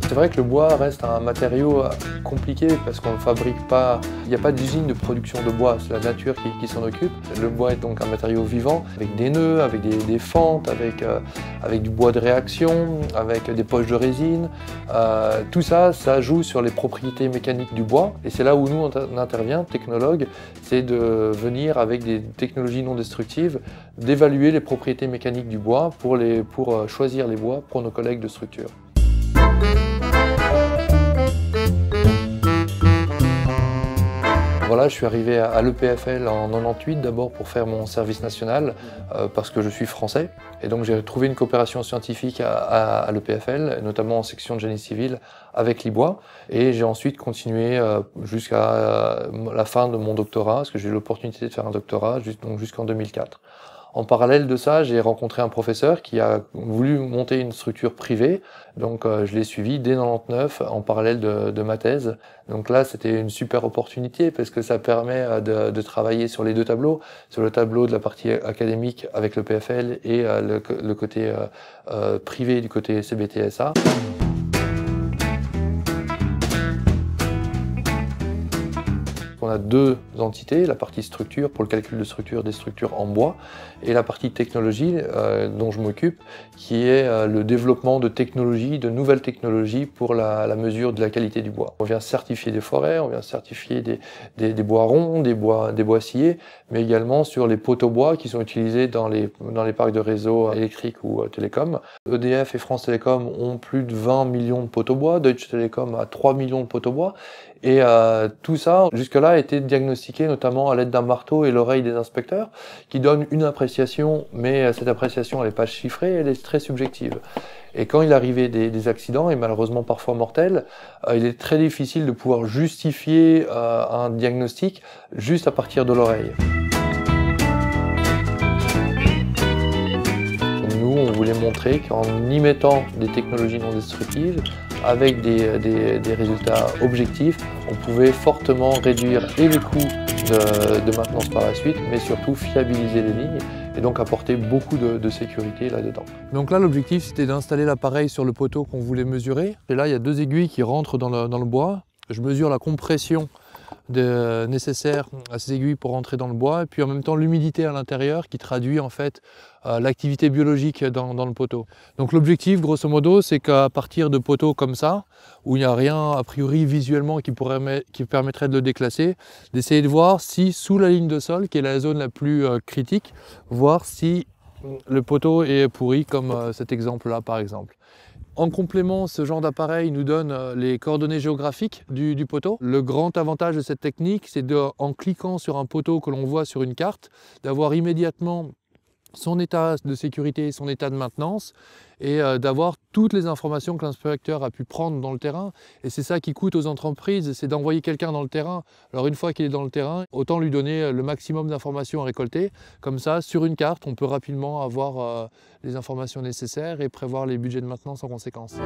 C'est vrai que le bois reste un matériau compliqué parce qu'on ne fabrique pas, il n'y a pas d'usine de production de bois, c'est la nature qui s'en occupe. Le bois est donc un matériau vivant avec des nœuds, avec des fentes, avec du bois de réaction, avec des poches de résine. Tout ça, ça joue sur les propriétés mécaniques du bois et c'est là où nous on intervient, technologues, c'est de venir avec des technologies non destructives, d'évaluer les propriétés mécaniques du bois pour choisir les bois pour nos collègues de structure. Voilà, je suis arrivé à l'EPFL en 98 d'abord pour faire mon service national parce que je suis français et donc j'ai trouvé une coopération scientifique à l'EPFL, notamment en section de génie civil avec l'IBOA et j'ai ensuite continué jusqu'à la fin de mon doctorat parce que j'ai eu l'opportunité de faire un doctorat jusqu'en 2004. En parallèle de ça, j'ai rencontré un professeur qui a voulu monter une structure privée, donc je l'ai suivi dès 99 en parallèle de ma thèse. Donc là, c'était une super opportunité parce que ça permet de travailler sur les deux tableaux, sur le tableau de la partie académique avec le PFL et le côté privé du côté CBTSA. On a deux entités, la partie structure pour le calcul de structure des structures en bois et la partie technologie dont je m'occupe qui est le développement de technologies, de nouvelles technologies pour la mesure de la qualité du bois. On vient certifier des forêts, on vient certifier des bois ronds, des bois sciés, mais également sur les poteaux bois qui sont utilisés dans les parcs de réseaux électriques ou télécoms. EDF et France Télécom ont plus de 20 millions de poteaux bois, Deutsche Telekom a 3 millions de poteaux bois et tout ça jusque-là a été diagnostiqué notamment à l'aide d'un marteau et l'oreille des inspecteurs qui donnent une appréciation, mais cette appréciation elle n'est pas chiffrée, elle est très subjective. Et quand il arrivait des accidents, et malheureusement parfois mortels, il est très difficile de pouvoir justifier un diagnostic juste à partir de l'oreille. Nous, on voulait montrer qu'en y mettant des technologies non destructives, avec des résultats objectifs, on pouvait fortement réduire et les coûts de maintenance par la suite, mais surtout fiabiliser les lignes et donc apporter beaucoup de sécurité là-dedans. Donc là, l'objectif, c'était d'installer l'appareil sur le poteau qu'on voulait mesurer. Et là, il y a deux aiguilles qui rentrent dans le bois. Je mesure la compression nécessaire à ces aiguilles pour rentrer dans le bois et puis en même temps l'humidité à l'intérieur qui traduit en fait l'activité biologique dans le poteau. Donc l'objectif grosso modo c'est qu'à partir de poteaux comme ça où il n'y a rien a priori visuellement qui permettrait de le déclasser, d'essayer de voir si sous la ligne de sol qui est la zone la plus critique, voir si le poteau est pourri comme cet exemple là par exemple. En complément, ce genre d'appareil nous donne les coordonnées géographiques du poteau. Le grand avantage de cette technique, c'est en cliquant sur un poteau que l'on voit sur une carte, d'avoir immédiatement son état de sécurité, son état de maintenance et d'avoir toutes les informations que l'inspecteur a pu prendre dans le terrain. Et c'est ça qui coûte aux entreprises, c'est d'envoyer quelqu'un dans le terrain. Alors une fois qu'il est dans le terrain, autant lui donner le maximum d'informations à récolter. Comme ça, sur une carte, on peut rapidement avoir les informations nécessaires et prévoir les budgets de maintenance en conséquence.